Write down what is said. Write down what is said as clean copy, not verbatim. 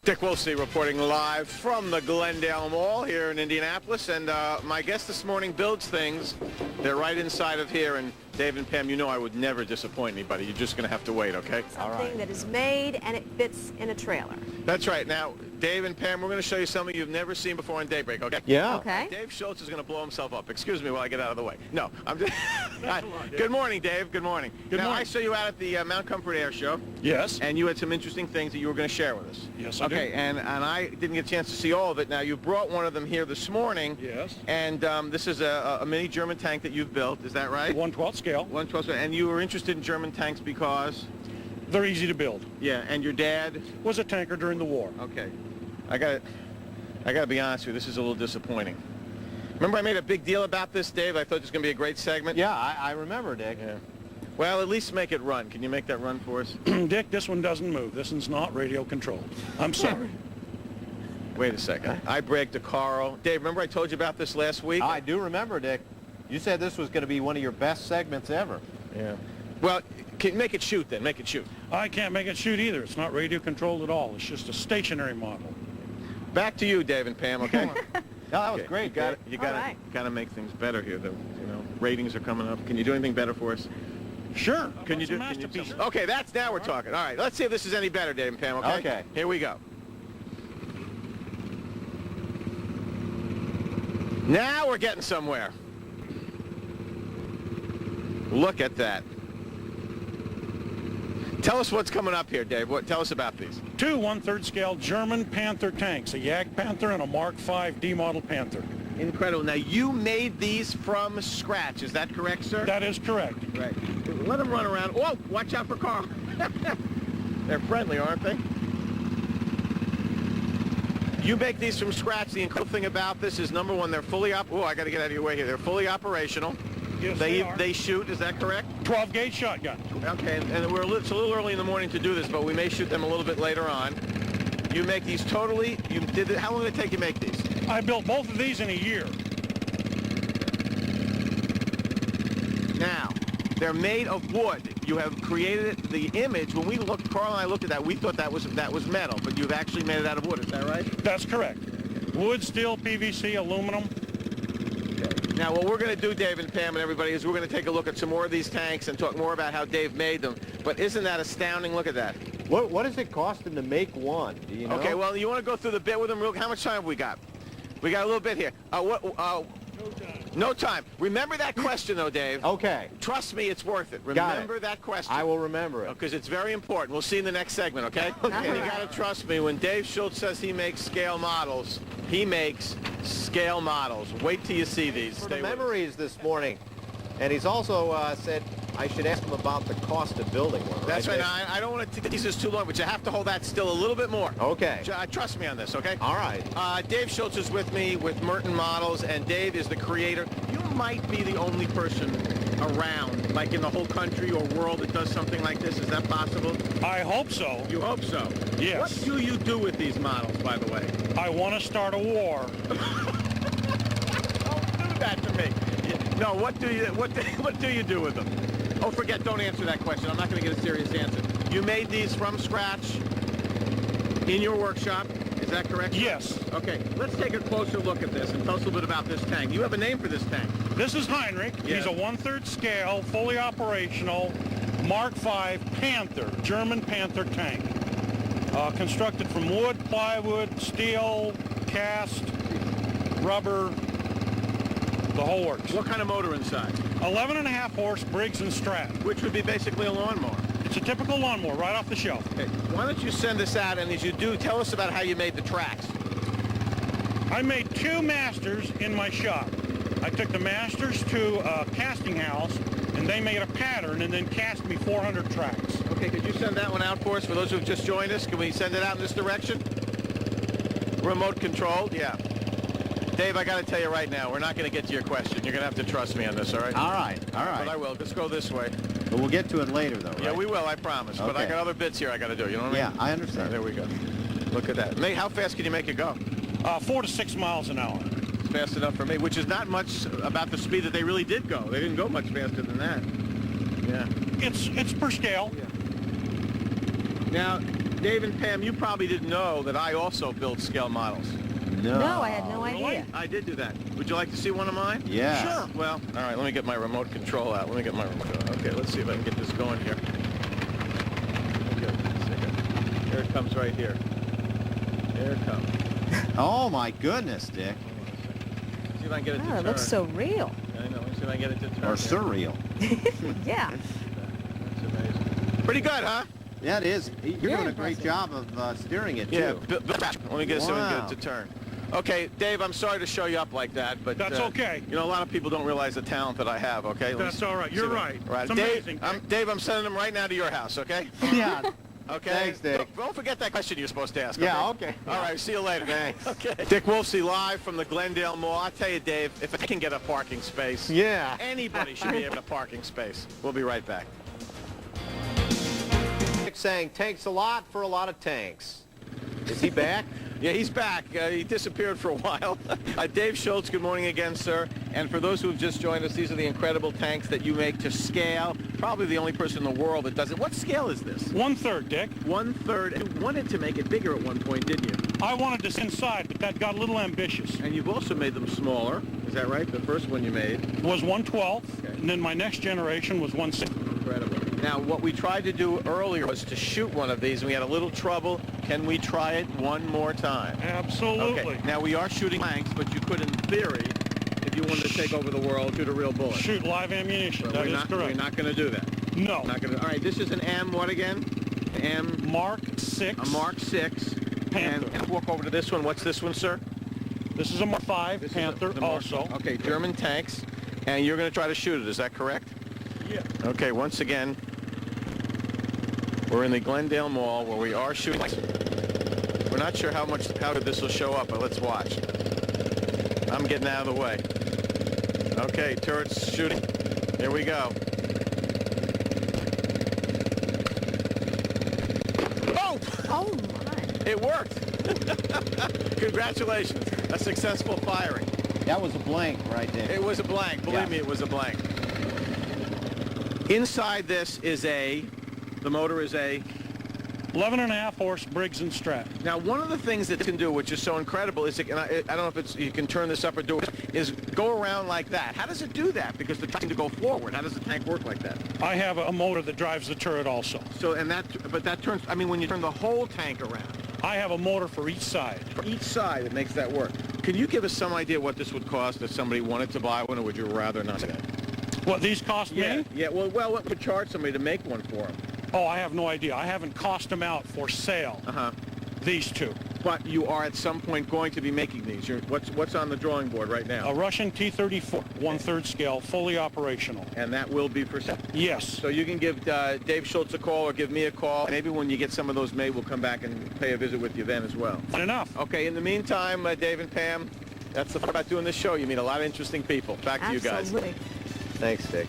Dick Wolfsey reporting live from the Glendale Mall here in Indianapolis, and my guest this morning builds things. They're right inside of here, and Dave and Pam, you know I would never disappoint anybody. You're just going to have to wait, okay? Something that is made and it fits in a trailer. That's right. Now, Dave and Pam, we're going to show you something you've never seen before on Daybreak, okay? Yeah. Okay. Dave Schultz is going to blow himself up. Excuse me while I get out of the way. No, I'm just... Good morning, Dave. Good morning. Good morning. I saw you out at the Mount Comfort Air Show. Yes. And you had some interesting things that you were going to share with us. Yes, I did. Okay, and I didn't get a chance to see all of it. Now, you brought one of them here this morning. Yes. And this is a mini German tank that you've built. Is that right? 1/12 scale. 1/12. And you were interested in German tanks because? They're easy to build. Yeah, and your dad? Was a tanker during the war. Okay. I gotta be honest with you, this is a little disappointing. Remember I made a big deal about this, Dave? I thought this was gonna be a great segment. Yeah, I remember, Dick. Yeah. Well, at least make it run. Can you make that run for us? Dick, this one doesn't move. This one's not radio controlled. I'm sorry. Wait a second. I bragged to Carl. Dave, remember I told you about this last week? I do remember, Dick. You said this was going to be one of your best segments ever. Yeah. Well, make it shoot then. Make it shoot. I can't make it shoot either. It's not radio controlled at all. It's just a stationary model. Back to you, Dave and Pam, okay? No, that was great. You gotta make things better here. Ratings are coming up. Can you do anything better for us? Sure. Can you do? Okay, now we're talking. All right, let's see if this is any better, Dave and Pam. Okay. Okay. Here we go. Now we're getting somewhere. Look at that. Tell us what's coming up here, Dave. Tell us about these. Two 1/3 scale German Panther tanks, a Jagdpanther and a Mk V D model Panther. Incredible. Now, you made these from scratch. Is that correct, sir? That is correct. Right. Let them run around. Whoa, watch out for Carl. They're friendly, aren't they? You make these from scratch. The incredible thing about this is, number one, they're fully Oh, I got to get out of your way here. They're fully operational. Yes, they are. They shoot, is that correct? 12-gauge shotgun. Okay, and it's a little early in the morning to do this, but we may shoot them a little bit later on. You make these totally, how long did it take you to make these? I built both of these in a year. Now, they're made of wood. You have created the image. When we looked, Carl and I looked at that, we thought that was metal, but you've actually made it out of wood, is that right? That's correct. Wood, steel, PVC, aluminum. Now, what we're going to do, Dave and Pam and everybody, is we're going to take a look at some more of these tanks and talk more about how Dave made them. But isn't that astounding? Look at that. What does it cost him to make one? Do you know? Okay, well, you want to go through the bit with them? How much time have we got? We got a little bit here. No time. No time. Remember that question, though, Dave. Okay. Trust me, it's worth it. Remember that question. I will remember it. Because it's very important. We'll see in the next segment, okay? And you got to trust me. When Dave Schultz says he makes scale models, he makes scale models. Wait till you see these. For Stay the with us. memories this morning. And he's also said I should ask him about the cost of building one. That's right. Dick? Now, I don't want to tease this too long, but you have to hold that still a little bit more. Okay. Trust me on this, okay? All right. Dave Schultz is with me with Merton Models, and Dave is the creator. You might be the only person around, like in the whole country or world, that does something like this. Is that possible? I hope so. You hope so? Yes. What do you do with these models, by the way? I want to start a war. Don't do that to me. No, what do you do with them? Oh, don't answer that question. I'm not going to get a serious answer. You made these from scratch in your workshop. Is that correct? Yes. Okay, let's take a closer look at this and tell us a little bit about this tank. You have a name for this tank. This is Heinrich. Yeah. He's a 1/3 scale, fully operational Mk V Panther, German Panther tank. Constructed from wood, plywood, steel, cast, rubber, the whole works. What kind of motor inside? 11.5 horse Briggs & Strat. Which would be basically a lawnmower. It's a typical lawnmower right off the shelf. Okay, why don't you send this out, and as you do, tell us about how you made the tracks. I made 2 masters in my shop. I took the masters to a casting house, and they made a pattern and then cast me 400 tracks. Okay, could you send that one out for us, for those who have just joined us? Can we send it out in this direction? Remote controlled? Yeah. Dave, I got to tell you right now, we're not going to get to your question. You're going to have to trust me on this, all right? All right. All right. But I will. Let's go this way. But we'll get to it later, though, right? Yeah, we will, I promise. But I Okay. got other bits here I got to do. You know what I mean? Yeah, I understand. There we go. Look at that. How fast can you make it go? 4 to 6 miles an hour. Fast enough for me, which is not much about the speed that they really did go. They didn't go much faster than that. Yeah. It's per scale. Now, Dave and Pam, you probably didn't know that I also build scale models. No, I had no Really? idea. I did do that. Would you like to see one of mine? Yeah. Sure. Well, all right, let me get my remote control out. Okay, let's see if I can get this going here. Here it comes right here. There it comes. Oh my goodness, Dick. See if I can get it to Oh, turn. it looks so real. I know. Let me see if I can get it to turn. Or here. surreal. Yeah. That's amazing. Pretty good, huh? Yeah, it is. You're Very doing a great impressive. job of steering it, Yeah. too. Let me get something Wow. good to turn. Okay, Dave, I'm sorry to show you up like that, but That's okay. You know, a lot of people don't realize the talent that I have. Okay. Let me That's all right. You're see right. Right. It's amazing. Dave, I'm sending them right now to your house. Okay. Yeah. Okay. Thanks, Dick. Don't forget that question you're supposed to ask. Yeah, okay. All right. See you later. Thanks. Okay. Dick Wolfsey live from the Glendale Mall. I tell you, Dave, if I can get a parking space, Yeah. anybody should be able to parking space. We'll be right back. Saying tanks a lot for a lot of tanks. Is he back? Yeah, he's back. He disappeared for a while. Dave Schultz, good morning again, sir. And for those who have just joined us, these are the incredible tanks that you make to scale. Probably the only person in the world that does it. What scale is this? 1/3, Dick. 1/3. You wanted to make it bigger at one point, didn't you? I wanted this inside, but that got a little ambitious. And you've also made them smaller. Is that right? The first one you made. Was 1/12, Okay. and then my next generation was 1/6. Incredible. Now, what we tried to do earlier was to shoot one of these, and we had a little trouble. Can we try it one more time? Absolutely. Okay. Now, we are shooting blanks, but you could, in theory, if you wanted to take over the world, shoot a real bullet. Shoot live ammunition. But That we're is not, correct. We're not going to do that. No. Not going to. All right, this is an M, what again? M, Mark 6. a Mark 6. Panther. And walk over to this one. What's this one, sir? This is a Mark 5 This is Panther the Mark- also. Okay, German tanks. And you're going to try to shoot it, is that correct? Yeah. Okay, once again, we're in the Glendale Mall where we are shooting. We're not sure how good this will show up, but let's watch. I'm getting out of the way. Okay, turrets shooting. Here we go. Oh! Oh, my. It worked. Congratulations. A successful firing. That was a blank right there. It was a blank. Believe me, it was a blank. Inside this is the motor is a 11.5 horse Briggs & Stratton. Now, one of the things that it can do, which is so incredible, is and I don't know if it's you can turn this up or do it, is go around like that. How does it do that? Because they're trying to go forward. How does the tank work like that? I have a motor that drives the turret also. So, but that turns, I mean, when you turn the whole tank around, I have a motor for each side. for each side, it makes that work. Can you give us some idea what this would cost if somebody wanted to buy one, or would you rather not say that? What these cost me? Yeah, well, what would charge somebody to make one for them? Oh, I have no idea. I haven't cost them out for sale. Uh-huh. These two. But you are at some point going to be making these. What's on the drawing board right now? A Russian T-34, 1/3 scale, fully operational. And that will be for sale. Yes. So you can give Dave Schultz a call or give me a call. Maybe when you get some of those made, we'll come back and pay a visit with you then as well. Not enough. Okay, in the meantime, Dave and Pam, that's the part about doing this show. You meet a lot of interesting people. Back to you guys. Absolutely. Thanks, Dick.